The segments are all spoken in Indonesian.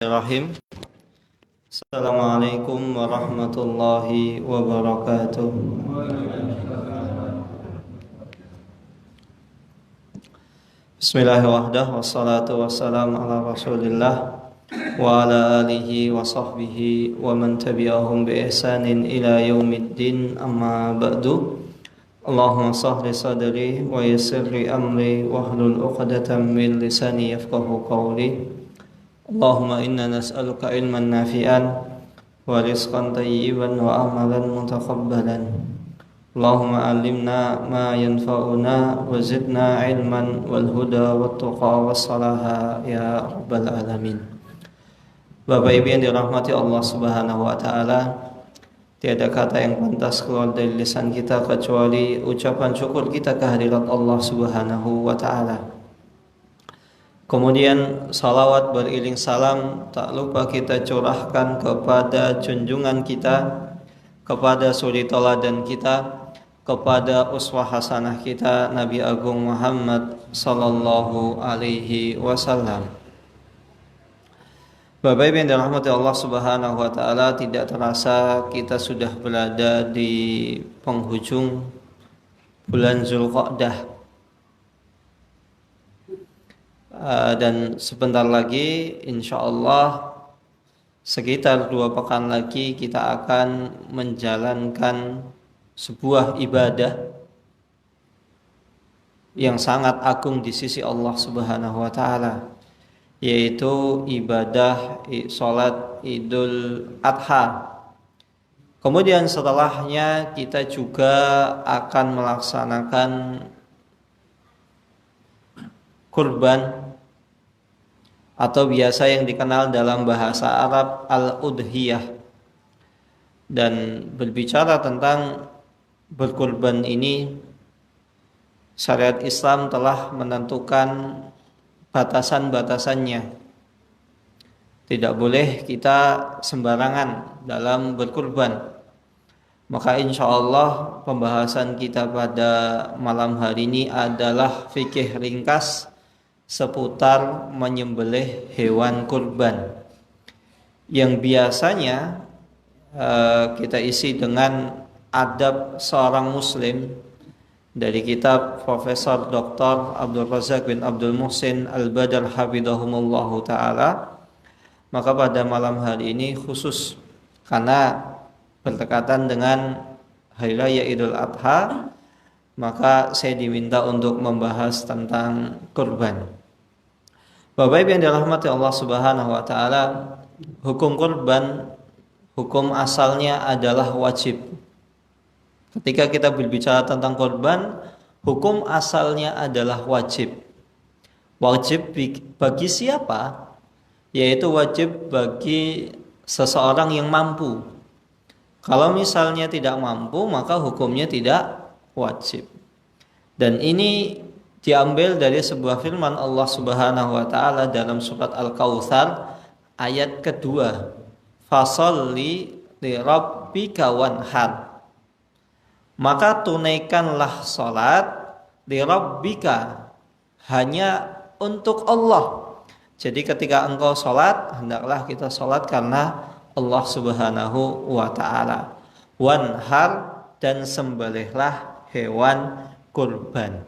Bismillahirrahmanirrahim. Assalamualaikum warahmatullahi wabarakatuh. Bismillahirrahmanirrahim. Wassalatu wassalamu ala Rasulillah wa ala alihi wa sahbihi wa man tabi'ahum bi ihsanin ila yaumiddin, amma ba'du. Allahumma sahli sadri wa yassir li amri wahlul 'uqdatam min lisani yafqahu qawli. Allahumma inna nas'aluka ilman nafi'an wa rizqan tayyiban wa amalan mutakabbalan. Allahumma alimna ma yanfa'una wa zidna ilman wal huda wat tuqa was salaha ya rabbal alamin. Bapak Ibu yang dirahmati Allah Subhanahu wa taala, tiada kata yang pantas keluar dari lisan kita kecuali ucapan syukur kita kehadirat Allah Subhanahu wa taala. Kemudian salawat beriring salam tak lupa kita curahkan kepada junjungan kita, kepada suri teladan kita, kepada uswah hasanah kita, Nabi Agung Muhammad sallallahu alaihi wasallam. Bapak Ibu yang dirahmati Allah Subhanahu wa taala, tidak terasa kita sudah berada di penghujung bulan Zulqa'dah. Dan sebentar lagi insyaallah sekitar 2 pekan lagi kita akan menjalankan sebuah ibadah yang sangat agung di sisi Allah Subhanahu wa taala, yaitu ibadah salat Idul Adha. Kemudian setelahnya kita juga akan melaksanakan kurban atau biasa yang dikenal dalam bahasa Arab al-udhiyah. Dan berbicara tentang berkurban ini, syariat Islam telah menentukan batasan-batasannya. Tidak boleh kita sembarangan dalam berkurban. Maka insya Allah pembahasan kita pada malam hari ini adalah fikih ringkas seputar menyembelih hewan kurban, yang biasanya kita isi dengan adab seorang muslim dari kitab Profesor Dr. Abdul Razak bin Abdul Muhsin Al-Badr hafidhahumullahu ta'ala. Maka pada malam hari ini khusus karena berdekatan dengan Hari Raya Idul Adha, maka saya diminta untuk membahas tentang kurban. Bapak Ibu yang dirahmati Allah Subhanahu wa taala, hukum kurban, hukum asalnya adalah wajib. Ketika kita berbicara tentang kurban, hukum asalnya adalah wajib. Wajib bagi siapa? Yaitu wajib bagi seseorang yang mampu. Kalau misalnya tidak mampu, maka hukumnya tidak wajib. Dan ini diambil dari sebuah firman Allah Subhanahu wa taala dalam surat Al-Kautsar ayat kedua. Fasholli li rabbika wanhar. Maka tunaikanlah salat li rabbika, hanya untuk Allah. Jadi ketika engkau salat, hendaklah kita salat karena Allah Subhanahu wa taala. Wanhar, dan sembelihlah hewan kurban.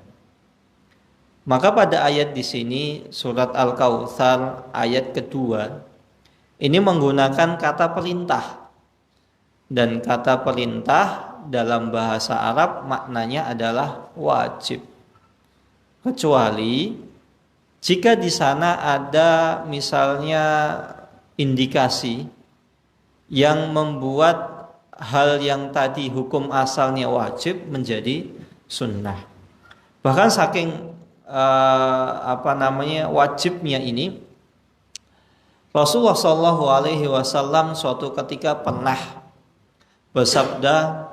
Maka pada ayat di sini surat Al-Kautsar ayat kedua ini menggunakan kata perintah. Dan kata perintah dalam bahasa Arab maknanya adalah wajib. Kecuali jika di sana ada misalnya indikasi yang membuat hal yang tadi hukum asalnya wajib menjadi sunnah. Bahkan saking wajibnya ini, Rasulullah Shallallahu Alaihi Wasallam suatu ketika pernah bersabda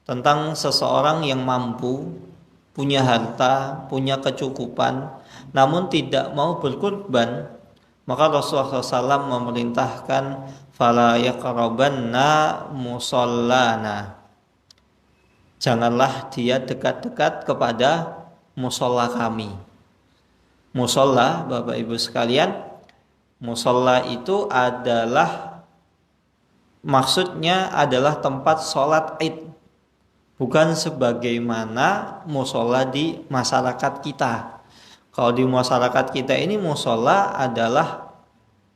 tentang seseorang yang mampu, punya harta, punya kecukupan, namun tidak mau berkurban. Maka Rasulullah SAW memerintahkan fala yaqrabanna musallana, janganlah dia dekat-dekat kepada musola kami. Musola, Bapak Ibu sekalian, Musola itu adalah maksudnya adalah tempat sholat id, bukan sebagaimana musola di masyarakat kita. Kalau di masyarakat kita ini musola adalah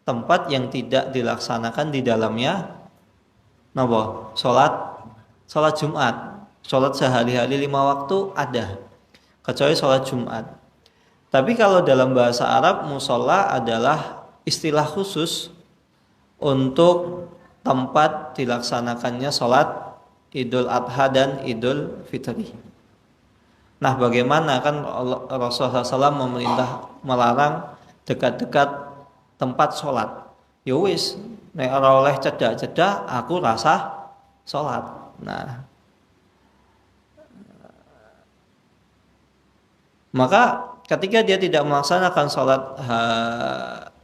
tempat yang tidak dilaksanakan di dalamnya sholat Jumat. Sholat sehari-hari 5 waktu ada, kecuali sholat Jumat. Tapi kalau dalam bahasa Arab, musola adalah istilah khusus untuk tempat dilaksanakannya sholat Idul Adha dan Idul Fitri. Nah, bagaimana kan Rasulullah SAW melarang dekat-dekat tempat sholat. Ya wis, nek ora oleh cedak-cedak aku rasa sholat. Nah, maka ketika dia tidak melaksanakan sholat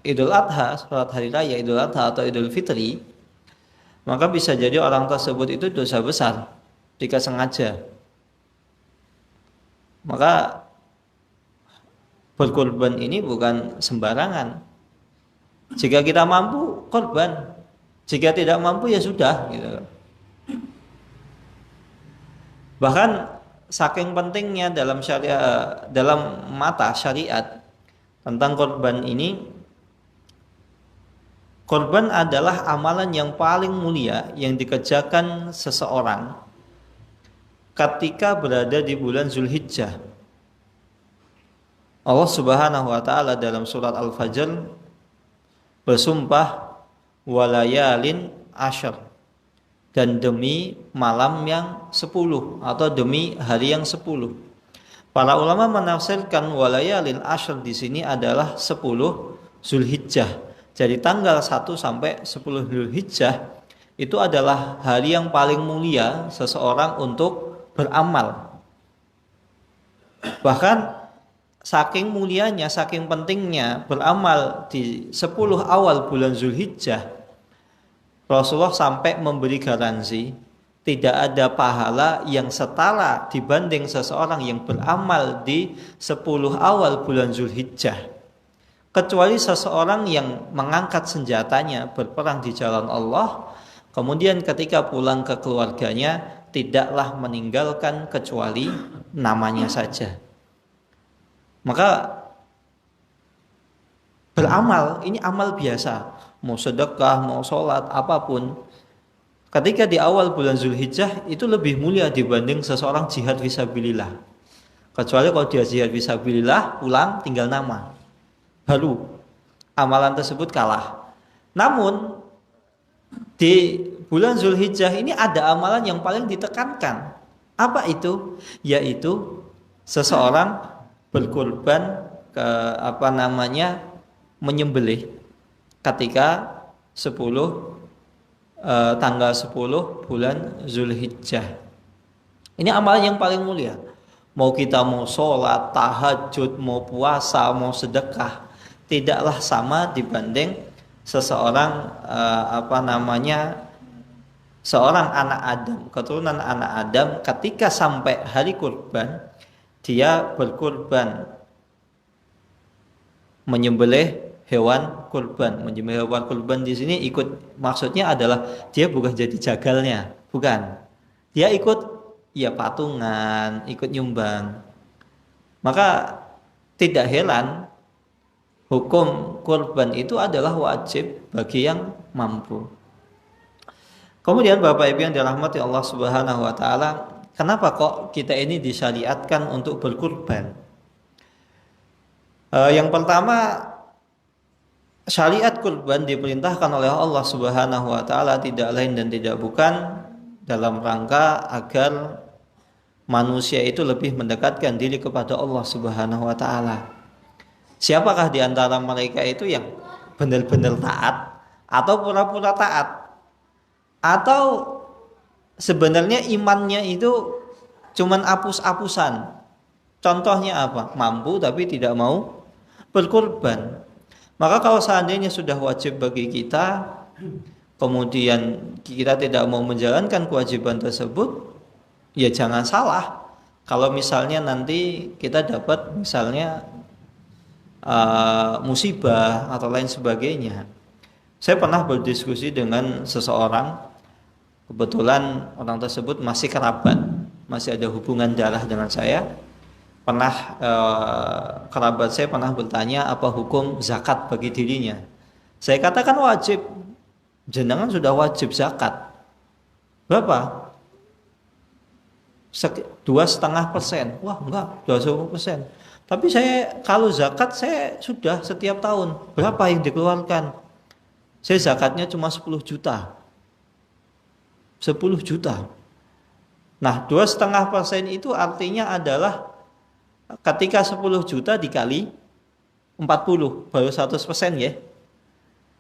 Idul Adha, sholat hari raya Idul Adha atau Idul Fitri, maka bisa jadi orang tersebut itu dosa besar jika sengaja. Maka berkorban ini bukan sembarangan. Jika kita mampu, korban. Jika tidak mampu, ya sudah gitu. Bahkan saking pentingnya dalam syariat, dalam mata syariat tentang korban ini, korban adalah amalan yang paling mulia yang dikerjakan seseorang ketika berada di bulan Zulhijjah. Allah Subhanahu wa taala dalam surat Al-Fajr bersumpah walayalin asyr, dan demi malam yang 10 atau demi hari yang 10. Para ulama menafsirkan walayalin asyr di sini adalah 10 Zulhijjah. Jadi tanggal 1 sampai 10 Zulhijjah itu adalah hari yang paling mulia seseorang untuk beramal. Bahkan saking mulianya, saking pentingnya beramal di 10 awal bulan Zulhijjah, Rasulullah sampai memberi garansi tidak ada pahala yang setara dibanding seseorang yang beramal di 10 awal bulan Zulhijjah, kecuali seseorang yang mengangkat senjatanya berperang di jalan Allah, kemudian ketika pulang ke keluarganya tidaklah meninggalkan kecuali namanya saja. Maka beramal ini amal biasa, mau sedekah, mau sholat, apapun, ketika di awal bulan Zulhijjah itu lebih mulia dibanding seseorang jihad fisabilillah. Kecuali kalau dia jihad fisabilillah, pulang tinggal nama, baru amalan tersebut kalah. Namun di bulan Zulhijjah ini ada amalan yang paling ditekankan. Apa itu? Yaitu seseorang berkorban menyembelih ketika 10 tanggal 10 bulan Zulhijjah. Ini amalan yang paling mulia. Mau kita mau sholat, tahajud, mau puasa, mau sedekah, tidaklah sama dibanding seseorang seorang anak Adam, keturunan anak Adam, ketika sampai hari kurban dia berkurban, menyembelih hewan kurban. Menyembelih hewan kurban di sini ikut, maksudnya adalah dia bukan jadi jagalnya, bukan. Dia ikut patungan, ikut nyumbang. Maka tidak heran hukum kurban itu adalah wajib bagi yang mampu. Kemudian Bapak Ibu yang dirahmati Allah Subhanahu wa taala, kenapa kok kita ini disyariatkan untuk berkurban? Yang pertama, syariat kurban diperintahkan oleh Allah Subhanahu wa taala tidak lain dan tidak bukan dalam rangka agar manusia itu lebih mendekatkan diri kepada Allah Subhanahu wa taala. Siapakah di antara mereka itu yang benar-benar taat atau pura-pura taat? Atau sebenarnya imannya itu cuman apus-apusan? Contohnya apa? Mampu tapi tidak mau berkorban. Maka kalau seandainya sudah wajib bagi kita, kemudian kita tidak mau menjalankan kewajiban tersebut, ya jangan salah kalau misalnya nanti kita dapat misalnya musibah atau lain sebagainya. Saya pernah berdiskusi dengan seseorang, kebetulan orang tersebut masih kerabat, masih ada hubungan darah dengan saya. Pernah kerabat saya pernah bertanya apa hukum zakat bagi dirinya. Saya katakan wajib. Jenengan sudah wajib zakat. Berapa? 2,5%. Wah enggak, 2,5%. Tapi saya kalau zakat saya sudah setiap tahun. Berapa yang dikeluarkan? Saya zakatnya cuma 10 juta. 10 juta. Nah, 2,5% itu artinya adalah ketika 10 juta dikali 40 baru 100% ya.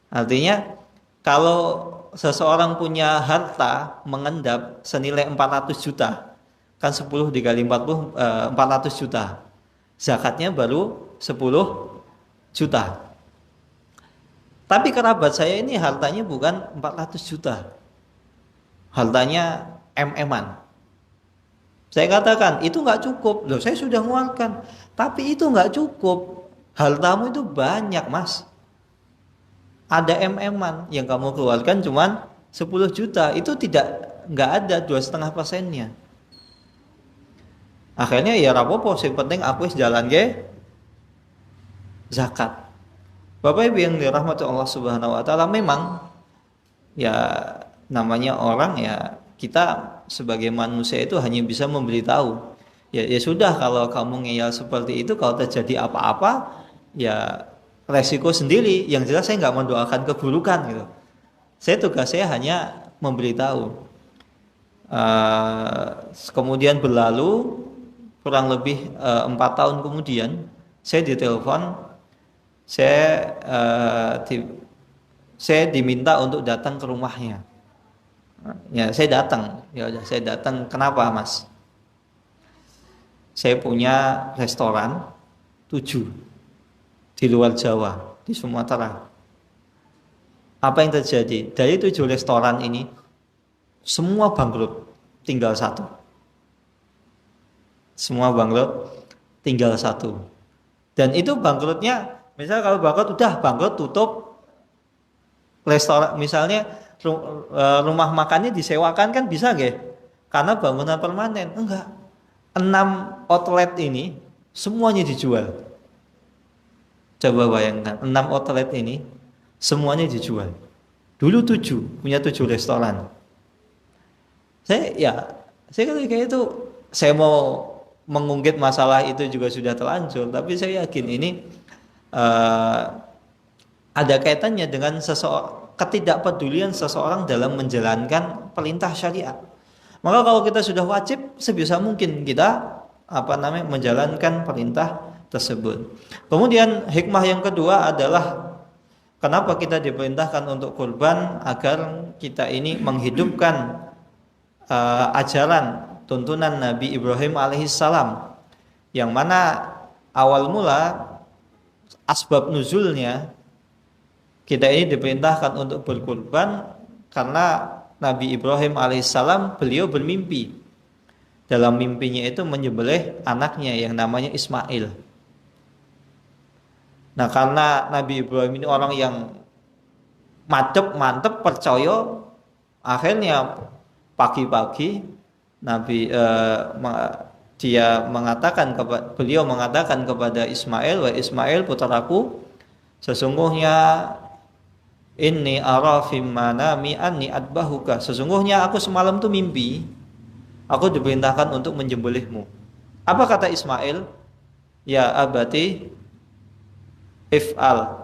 Artinya kalau seseorang punya harta mengendap senilai 400 juta, kan 10 dikali 40 400 juta. Zakatnya baru 10 juta. Tapi kerabat saya ini hartanya bukan 400 juta. Hartanya MM-an. Saya katakan itu nggak cukup. Loh, saya sudah mengeluarkan. Tapi itu nggak cukup. Hartamu itu banyak, Mas. Ada MM-an yang kamu keluarkan cuman 10 juta. Itu nggak ada 2,5%-nya. Akhirnya ya rapopo, yang penting aku jalan ke zakat. Bapak Ibu yang dirahmati Allah Subhanahu wa taala, memang ya namanya orang ya, kita sebagai manusia itu hanya bisa memberitahu. Ya sudah, kalau kamu ngeyel seperti itu, kalau terjadi apa-apa ya resiko sendiri. Yang jelas saya nggak mendoakan keburukan gitu. Tugas saya hanya memberitahu. Kemudian berlalu kurang lebih 4 tahun kemudian saya ditelepon, saya diminta untuk datang ke rumahnya. Ya saya datang. Ya udah, saya datang. Kenapa, Mas? Saya punya restoran 7 di luar Jawa, di Sumatera. Apa yang terjadi? Dari 7 restoran ini semua bangkrut, tinggal 1. Semua bangkrut, tinggal 1. Dan itu bangkrutnya, misalnya kalau bangkrut udah bangkrut, tutup restoran, misalnya rumah makannya disewakan kan bisa nggak? Karena bangunan permanen. Enggak. 6 outlet ini semuanya dijual. Coba bayangkan, 6 outlet ini semuanya dijual. Dulu 7, punya 7 restoran. Saya kayak itu, saya mau mengungkit masalah itu juga sudah terlanjur, tapi saya yakin ini ada kaitannya dengan ketidakpedulian seseorang dalam menjalankan perintah syariat. Maka kalau kita sudah wajib, sebisa mungkin kita menjalankan perintah tersebut. Kemudian hikmah yang kedua adalah kenapa kita diperintahkan untuk kurban, agar kita ini menghidupkan ajaran tuntunan Nabi Ibrahim alaihissalam, yang mana awal mula asbab nuzulnya kita ini diperintahkan untuk berkurban karena Nabi Ibrahim alaihissalam beliau bermimpi. Dalam mimpinya itu menyembelih anaknya yang namanya Ismail. Nah, karena Nabi Ibrahim ini orang yang mantep percaya, akhirnya pagi-pagi beliau mengatakan kepada Ismail, "Wahai Ismail putraku, sesungguhnya inni ara fil manami anni adbahuka." Sesungguhnya aku semalam tuh mimpi, aku diperintahkan untuk menyembelihmu. Apa kata Ismail? Ya abati if'al.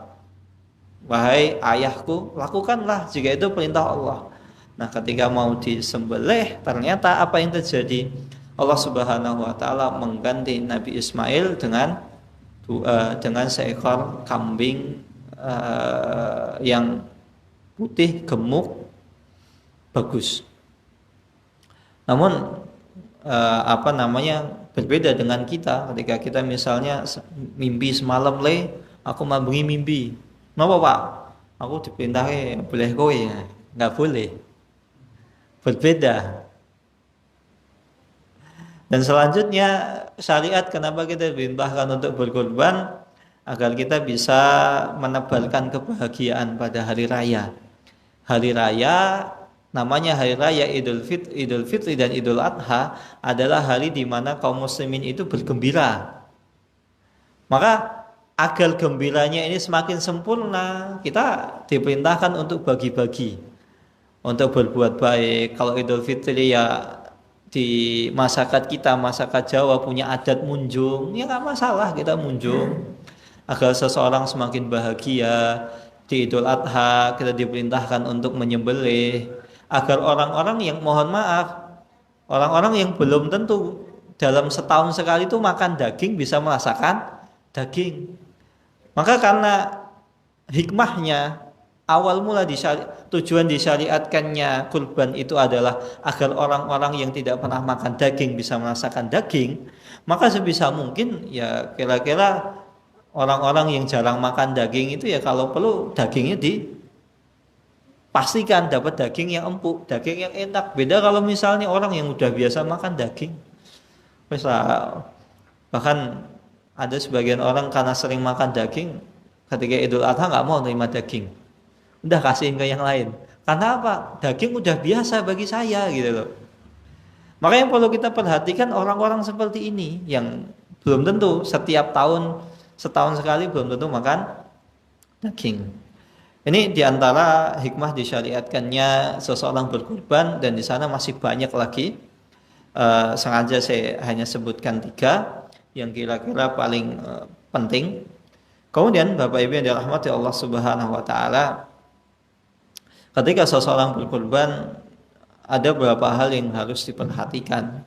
Wahai ayahku, lakukanlah jika itu perintah Allah. Nah, ketika mau disembelih, ternyata apa yang terjadi? Allah Subhanahu wa taala mengganti Nabi Ismail dengan seekor kambing yang putih, gemuk, bagus. Namun berbeda dengan kita ketika kita misalnya mimpi semalam, aku mabungi mimpi. Napa, Pak? Aku dipindahin boleh kowe ya? Nggak boleh. Berbeda. Dan selanjutnya syariat kenapa kita diperintahkan untuk berkorban? agar kita bisa menebalkan kebahagiaan pada hari raya. Hari raya, namanya hari raya Idul Fitri dan Idul Adha adalah hari di mana kaum muslimin itu bergembira. Maka agar gembiranya ini semakin sempurna, kita diperintahkan untuk bagi-bagi, untuk berbuat baik. Kalau Idul Fitri ya di masyarakat kita, masyarakat Jawa punya adat munjung, ya nggak masalah kita munjung. Agar seseorang semakin bahagia. Di Idul Adha kita diperintahkan untuk menyembelih, agar orang-orang yang mohon maaf, orang-orang yang belum tentu dalam setahun sekali itu makan daging bisa merasakan daging. Maka karena hikmahnya awal mula tujuan disyariatkannya kurban itu adalah agar orang-orang yang tidak pernah makan daging bisa merasakan daging, maka sebisa mungkin ya kira-kira orang-orang yang jarang makan daging itu ya kalau perlu dagingnya dipastikan dapat daging yang empuk, daging yang enak. Beda kalau misalnya orang yang udah biasa makan daging. Bahkan ada sebagian orang karena sering makan daging, ketika Idul Adha nggak mau terima daging, udah kasihin ke yang lain. Karena apa? Daging udah biasa bagi saya gitu loh. Maka yang perlu kita perhatikan orang-orang seperti ini yang belum tentu setiap tahun setahun sekali belum tentu makan daging. Ini diantara hikmah disyariatkannya seseorang berkurban, dan di sana masih banyak lagi. Sengaja saya hanya sebutkan 3 yang kira-kira paling penting. Kemudian Bapak Ibu yang dirahmati Allah Subhanahu wa taala, ketika seseorang berkurban ada beberapa hal yang harus diperhatikan.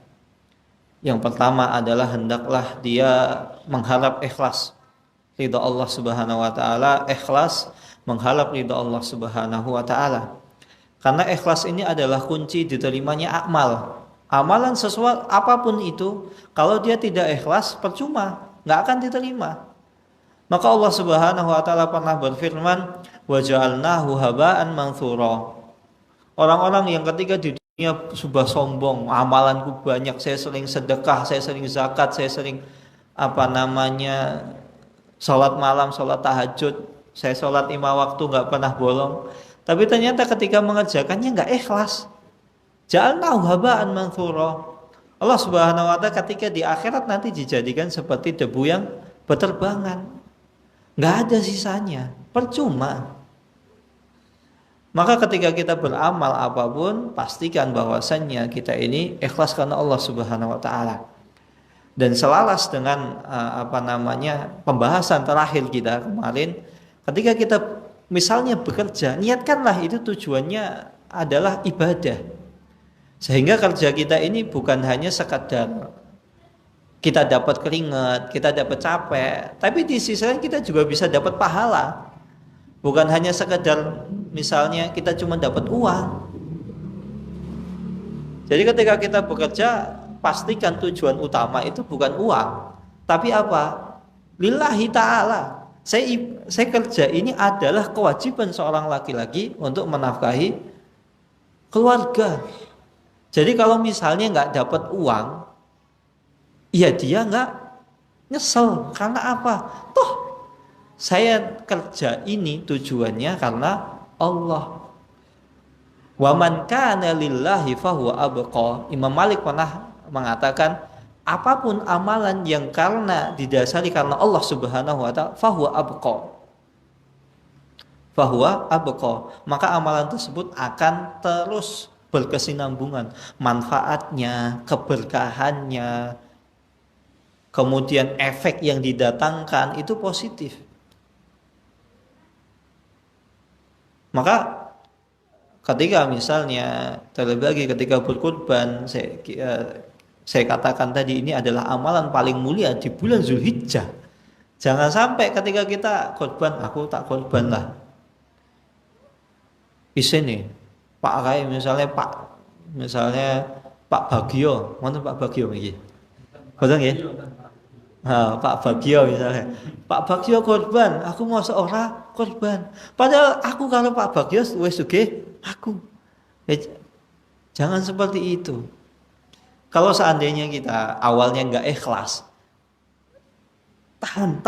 Yang pertama adalah hendaklah dia mengharap ikhlas ridha Allah Subhanahu wa taala, ikhlas mengharap ridha Allah Subhanahu wa taala. Karena ikhlas ini adalah kunci diterimanya amal. Amalan sesuatu apapun itu, kalau dia tidak ikhlas, percuma, nggak akan diterima. Maka Allah Subhanahu wa taala pernah berfirman, "Wa ja'alnahu haba'an mantsura." Orang-orang yang ketika di dunia sudah sombong, amalanku banyak, saya sering sedekah, saya sering zakat, saya sering salat malam, salat tahajud, saya salat 5 waktu nggak pernah bolong. Tapi ternyata ketika mengerjakannya nggak ikhlas. Ja'alnahu haba'an mantsura. Allah Subhanahu wa taala ketika di akhirat nanti dijadikan seperti debu yang berterbangan. Enggak ada sisanya, percuma. Maka ketika kita beramal apapun, pastikan bahwasannya kita ini ikhlas karena Allah Subhanahu wa taala. Dan selaras dengan pembahasan terakhir kita kemarin, ketika kita misalnya bekerja, niatkanlah itu tujuannya adalah ibadah. Sehingga kerja kita ini bukan hanya sekadar kita dapat keringat, kita dapat capek, tapi di sisi lain kita juga bisa dapat pahala. Bukan hanya sekadar misalnya kita cuma dapat uang. Jadi ketika kita bekerja, pastikan tujuan utama itu bukan uang, tapi apa? Lillahi ta'ala. Saya kerja ini adalah kewajiban seorang laki-laki untuk menafkahi keluarga. Jadi kalau misalnya nggak dapat uang, ya dia nggak nyesel. Karena apa? Toh saya kerja ini tujuannya karena Allah. Wa man kana lillahi fahuwa abqa. Imam Malik pernah mengatakan, apapun amalan yang karena didasari karena Allah Subhanahu wa taala, fahuwa abqa. Fahuwa abqa. Maka amalan tersebut akan terus berkesinambungan, manfaatnya, keberkahannya, kemudian efek yang didatangkan itu positif. Maka ketika misalnya terlebih ketika berkurban, saya katakan tadi ini adalah amalan paling mulia di bulan Zulhijjah. Jangan sampai ketika kita kurban, aku tak kurban lah. Di sini Pak Rai misalnya Pak Bagio, mana Pak Bagio iki? Betul ya? Pak Bagio misalnya, Pak Bagio korban, aku mau seorang korban. Padahal aku kalau Pak Bagio wes sugih aku. Jangan seperti itu. Kalau seandainya kita awalnya nggak ikhlas, tahan.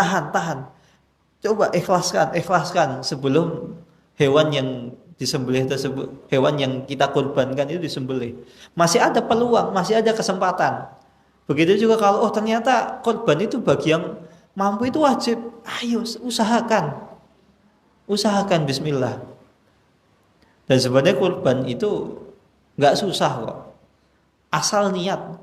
Coba ikhlaskan sebelum hewan yang disembelih tersebut, hewan yang kita korbankan itu disembelih. Masih ada peluang, masih ada kesempatan. Begitu juga kalau ternyata korban itu bagi yang mampu itu wajib, ayo usahakan Bismillah. Dan sebenarnya korban itu nggak susah kok, asal niat.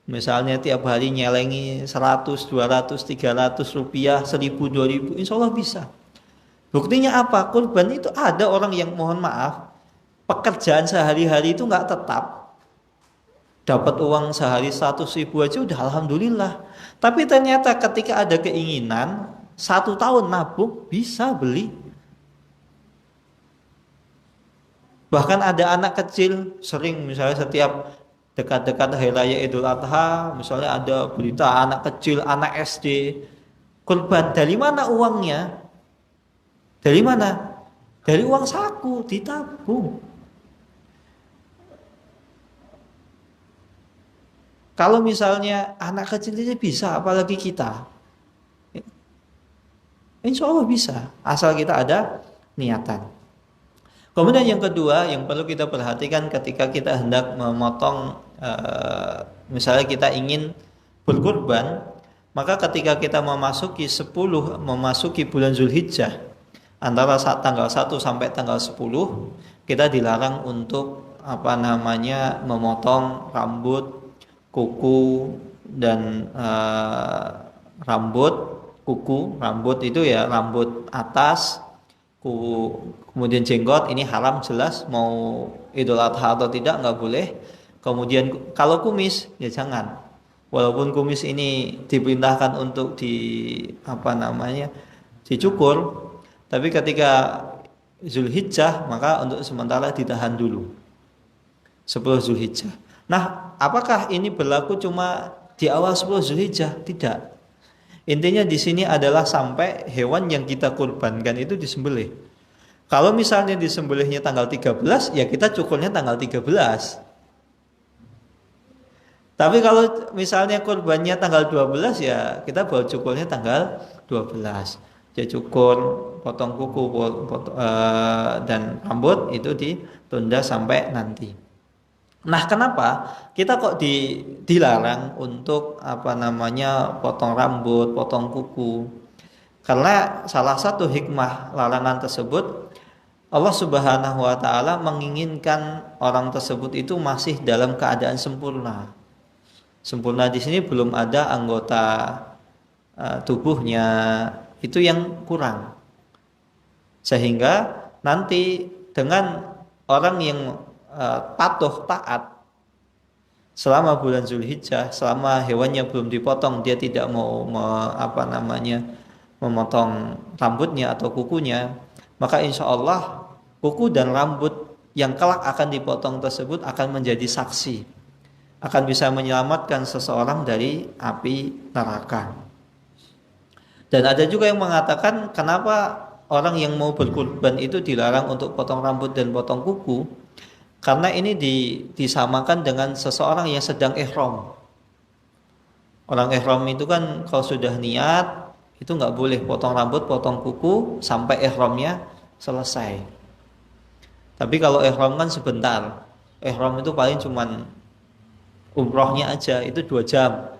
Misalnya tiap hari nyelengi 100, 200, 300 rupiah, 1000, 2000, insya Allah bisa. Buktinya apa? Korban itu ada orang yang mohon maaf, pekerjaan sehari-hari itu nggak tetap. Dapat uang sehari 100.000 aja udah alhamdulillah. Tapi ternyata ketika ada keinginan, 1 tahun nabung bisa beli. Bahkan ada anak kecil sering misalnya setiap dekat-dekat hari raya Idul Adha, misalnya ada berita anak kecil, anak SD, korban. Dari mana uangnya? Dari mana? Dari uang saku, ditabung. Kalau misalnya anak kecil itu bisa, apalagi kita. Insya Allah bisa, asal kita ada niatan. Kemudian yang kedua yang perlu kita perhatikan ketika kita hendak memotong, misalnya kita ingin berkurban, maka ketika kita memasuki bulan Zulhijjah, antara tanggal 1 sampai tanggal 10, kita dilarang untuk memotong rambut, kuku dan rambut itu ya rambut atas, kemudian jenggot ini haram jelas, mau Idul Adha atau tidak nggak boleh. Kemudian kalau kumis ya jangan, walaupun kumis ini diperintahkan untuk dicukur, tapi ketika Zulhijjah maka untuk sementara ditahan dulu 10 Zulhijjah. Nah, apakah ini berlaku cuma di awal 10 Zulhijjah? Tidak. Intinya di sini adalah sampai hewan yang kita kurbankan itu disembelih. Kalau misalnya disembelihnya tanggal 13, ya kita cukurnya tanggal 13. Tapi kalau misalnya kurbannya tanggal 12, ya kita baru cukurnya tanggal 12. Ya cukur, potong kuku, dan rambut itu ditunda sampai nanti. Nah, kenapa kita kok dilarang untuk potong rambut, potong kuku? Karena salah satu hikmah larangan tersebut, Allah Subhanahu wa taala menginginkan orang tersebut itu masih dalam keadaan sempurna. Sempurna di sini belum ada anggota tubuhnya itu yang kurang. Sehingga nanti dengan orang yang patuh taat selama bulan Zulhijjah, selama hewannya belum dipotong, dia tidak mau memotong rambutnya atau kukunya, maka insya Allah kuku dan rambut yang kelak akan dipotong tersebut akan menjadi saksi, akan bisa menyelamatkan seseorang dari api neraka. Dan ada juga yang mengatakan kenapa orang yang mau berkurban itu dilarang untuk potong rambut dan potong kuku, karena ini disamakan dengan seseorang yang sedang ihram. Orang ihram itu kan kalau sudah niat itu nggak boleh potong rambut, potong kuku sampai ihramnya selesai. Tapi kalau ihram kan sebentar. Ihram itu paling cuman umrohnya aja itu 2 jam.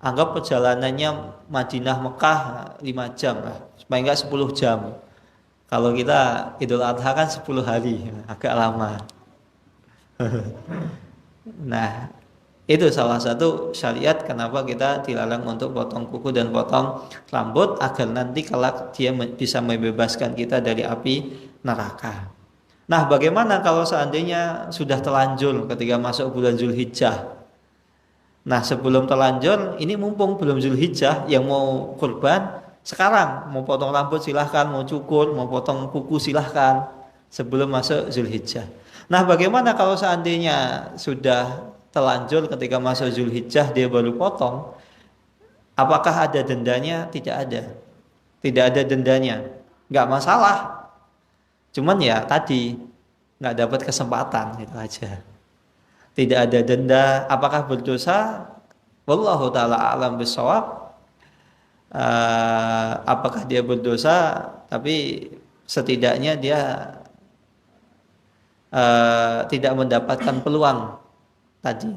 Anggap perjalanannya Madinah Mekah 5 jam lah, paling nggak 10 jam. Kalau kita Idul Adha kan 10 hari, agak lama. Nah, itu salah satu syariat kenapa kita dilarang untuk potong kuku dan potong rambut, agar nanti kelak dia bisa membebaskan kita dari api neraka. Nah, bagaimana kalau seandainya sudah terlanjur ketika masuk bulan Zulhijjah? Nah, sebelum terlanjur, ini mumpung belum Zulhijjah, yang mau kurban sekarang, mau potong rambut silahkan, mau cukur, mau potong kuku silahkan sebelum masuk Zulhijjah. Nah, bagaimana kalau seandainya sudah telanjur ketika masuk Zulhijjah dia baru potong? Apakah ada dendanya? Tidak ada. Tidak ada dendanya. Nggak masalah. Cuman ya tadi nggak dapat kesempatan, itu aja. Tidak ada denda. Apakah berdosa? Wallahu taala a'lam bishawab. apakah dia berdosa, tapi setidaknya dia tidak mendapatkan peluang tadi,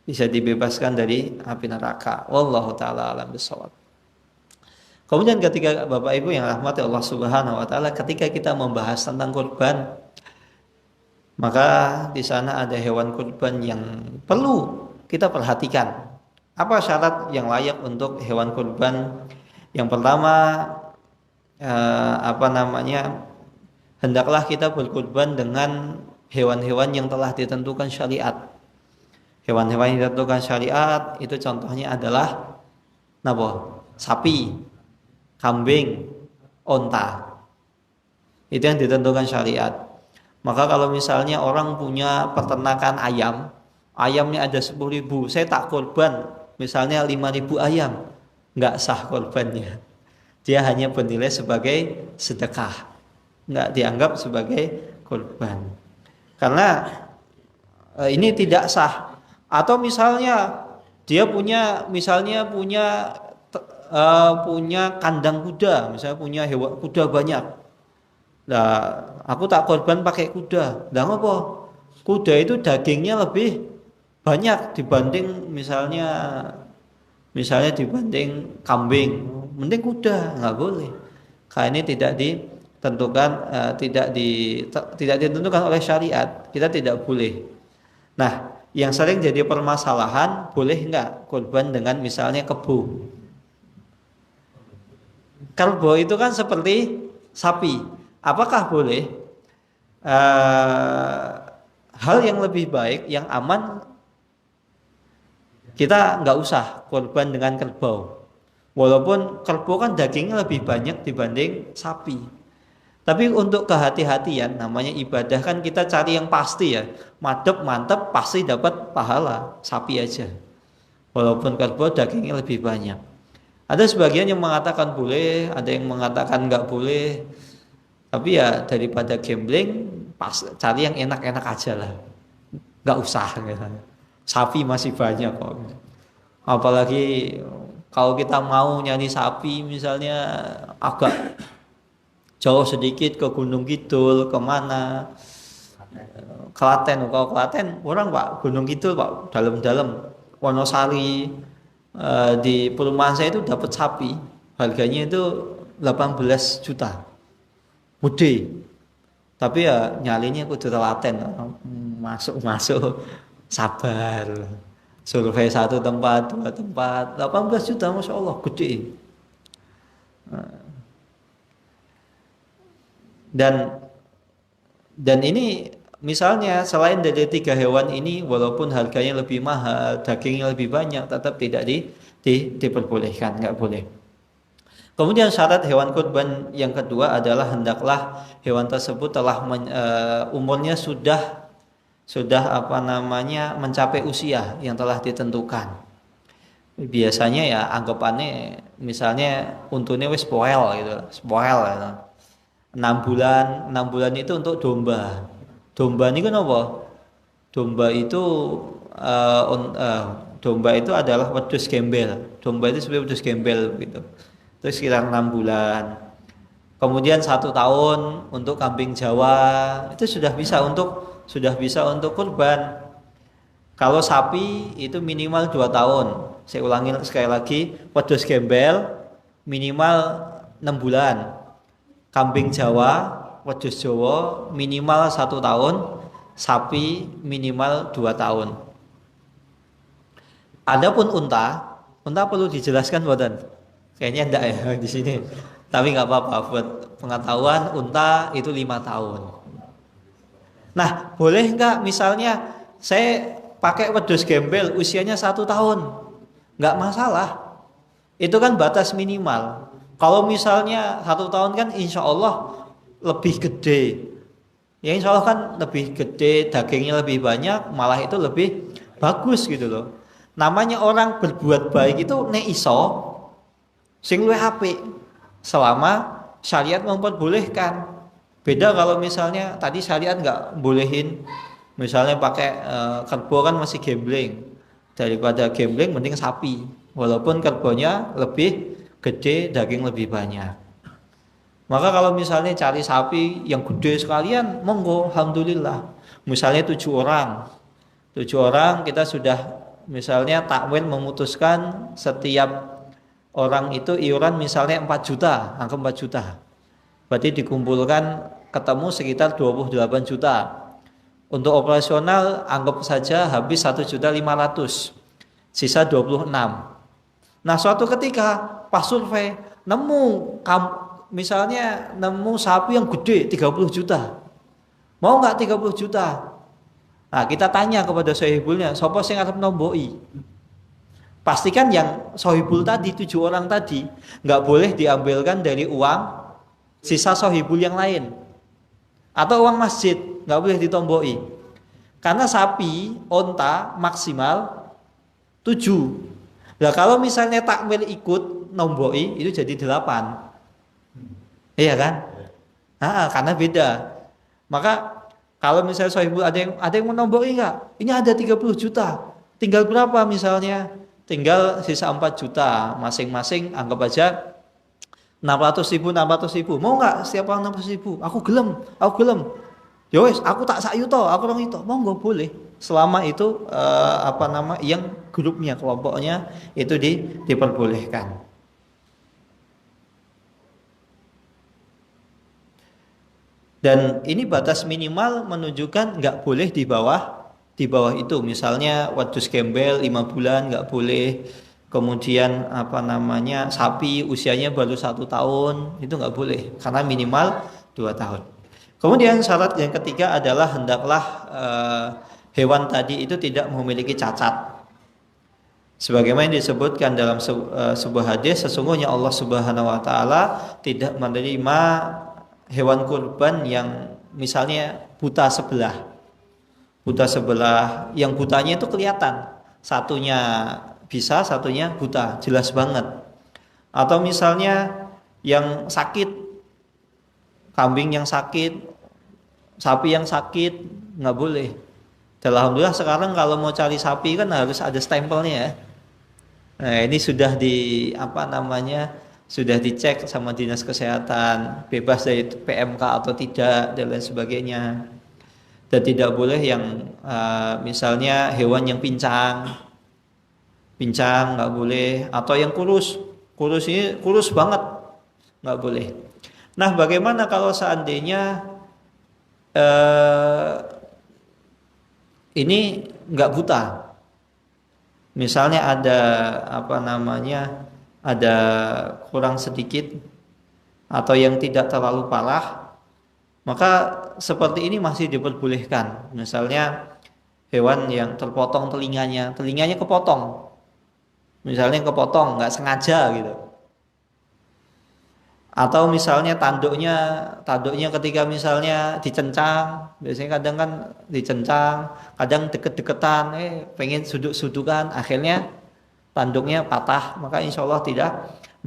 bisa dibebaskan dari api neraka. Wallahu taala alam bisawab. Kemudian ketika Bapak Ibu yang rahmati Allah Subhanahu wa taala, ketika kita membahas tentang kurban, maka di sana ada hewan kurban yang perlu kita perhatikan. Apa syarat yang layak untuk hewan kurban? Yang pertama, hendaklah kita berkurban dengan hewan-hewan yang telah ditentukan syariat. Hewan-hewan yang ditentukan syariat itu contohnya adalah sapi, kambing, onta. Itu yang ditentukan syariat. Maka kalau misalnya orang punya peternakan ayam, ayamnya ada 10.000, saya tak korban misalnya 5.000 ayam, nggak sah korbannya. Dia hanya bernilai sebagai sedekah, nggak dianggap sebagai korban. Karena ini tidak sah. Atau misalnya dia punya kandang kuda, misalnya punya hewan kuda banyak. Nah, aku tak korban pakai kuda. Nah, apa? Kuda itu dagingnya lebih banyak dibanding misalnya dibanding kambing. Mending kuda, nggak boleh. Karena ini tidak ditentukan, tidak ditentukan oleh syariat. Kita tidak boleh. Nah, yang sering jadi permasalahan, boleh nggak korban dengan misalnya kerbau? Kerbau itu kan seperti sapi. Apakah boleh? Hal yang lebih baik, yang aman, kita nggak usah korban dengan kerbau. Walaupun kerbau kan dagingnya lebih banyak dibanding sapi. Tapi untuk kehati-hatian, namanya ibadah kan kita cari yang pasti ya. Mantep pasti dapat pahala, sapi aja. Walaupun kerbau dagingnya lebih banyak. Ada sebagian yang mengatakan boleh, ada yang mengatakan nggak boleh. Tapi ya daripada gambling, cari yang enak-enak aja lah, nggak usah. Sapi masih banyak kok. Apalagi kalau kita mau nyari sapi, misalnya agak jauh sedikit ke Gunung Kidul, kemana? Klaten, kalau Klaten orang Pak, Gunung Kidul Pak, dalam-dalam. Wonosari, di perumahan saya itu dapat sapi, harganya itu 18 juta. Gede, tapi ya nyalinya kudu telaten, masuk sabar, survei 1 tempat 2 tempat 18 juta, masya Allah gede. Dan ini misalnya selain dari 3 hewan ini, walaupun harganya lebih mahal, dagingnya lebih banyak, tetap tidak diperbolehkan, nggak boleh. Kemudian syarat hewan kurban yang kedua adalah hendaklah hewan tersebut telah umurnya sudah mencapai usia yang telah ditentukan. Biasanya ya anggapannya misalnya untune wis spoil gitu. 6 bulan itu untuk domba. Domba ini kan apa? Domba itu adalah wedhus gembel. Domba itu seperti wedhus gembel gitu. Terus sekitar 6 bulan. Kemudian 1 tahun untuk kambing Jawa, itu sudah bisa untuk kurban. Kalau sapi itu minimal 2 tahun. Saya ulangi sekali lagi, wedhus gembel minimal 6 bulan. Kambing Jawa, wedhus Jawa minimal 1 tahun, sapi minimal 2 tahun. Adapun unta perlu dijelaskan buatan? Kayaknya enggak ya di sini. Tapi nggak apa-apa, buat pengetahuan, unta itu 5 tahun. Nah, boleh nggak misalnya saya pakai wedhus gembel usianya 1 tahun? Nggak masalah. Itu kan batas minimal. Kalau misalnya 1 tahun kan insya Allah lebih gede. Ya insya Allah kan lebih gede, dagingnya lebih banyak, malah itu lebih bagus gitu loh. Namanya orang berbuat baik itu nek iso sing luwih apik selama syariat memperbolehkan. Beda kalau misalnya tadi syariat nggak bolehin, misalnya pakai kerbau kan masih gambling. Daripada gambling mending sapi, walaupun kerbaunya lebih gede, daging lebih banyak. Maka kalau misalnya cari sapi yang gede sekalian, monggo, alhamdulillah. Misalnya 7 orang, 7 orang kita sudah misalnya takwil memutuskan setiap orang itu iuran misalnya 4 juta, angka 4 juta. Berarti dikumpulkan ketemu sekitar 28 juta. Untuk operasional anggap saja habis 1.500.000, sisa 26. Nah suatu ketika pas survei nemu misalnya nemu sapi yang gede 30 juta. Mau nggak 30 juta? Nah kita tanya kepada sohibulnya, sopo sing arep nomboi? Pastikan yang sohibul tadi 7 orang tadi nggak boleh diambilkan dari uang sisa sohibul yang lain atau uang masjid, nggak boleh ditomboi. Karena sapi onta maksimal 7. Nah kalau misalnya takmil ikut nomboi itu jadi 8. Iya kan? Nah, karena beda. Maka kalau misalnya sohibul ada yang menomboi nggak? Ini ada 30 juta. Tinggal berapa misalnya? Tinggal sisa 4 juta. Masing-masing anggap aja 600.000, 600.000. Mau nggak setiap orang 600.000? Aku gelem. Yowes, aku tak sak yuto, aku rong yuto. Mau nggak boleh. Selama itu yang grupnya, kelompoknya itu diperbolehkan. Dan ini batas minimal menunjukkan nggak boleh di bawah itu. Misalnya wadus gembel 5 bulan nggak boleh. Kemudian sapi usianya baru 1 tahun itu nggak boleh karena minimal 2 tahun. Kemudian syarat yang ketiga adalah hendaklah hewan tadi itu tidak memiliki cacat. Sebagaimana yang disebutkan dalam sebuah hadis, sesungguhnya Allah Subhanahu wa taala tidak menerima hewan kurban yang misalnya buta sebelah. Buta sebelah, yang butanya itu kelihatan. Satunya bisa, satunya buta, jelas banget. Atau misalnya yang sakit, kambing yang sakit, sapi yang sakit, nggak boleh. Dan alhamdulillah sekarang kalau mau cari sapi kan harus ada stempelnya ya. Nah ini sudah sudah dicek sama dinas kesehatan, bebas dari PMK atau tidak dan lain sebagainya. Dan tidak boleh yang misalnya hewan yang pincang nggak boleh, atau yang kurus ini kurus banget nggak boleh. Nah bagaimana kalau seandainya ini nggak buta, misalnya ada ada kurang sedikit atau yang tidak terlalu parah, maka seperti ini masih diperbolehkan. Misalnya hewan yang terpotong telinganya kepotong, misalnya kepotong nggak sengaja gitu, atau misalnya tanduknya ketika misalnya dicencang, biasanya kadang kan dicencang, kadang deket-deketan, pengen suduk-sudukan, akhirnya tanduknya patah, maka insya Allah tidak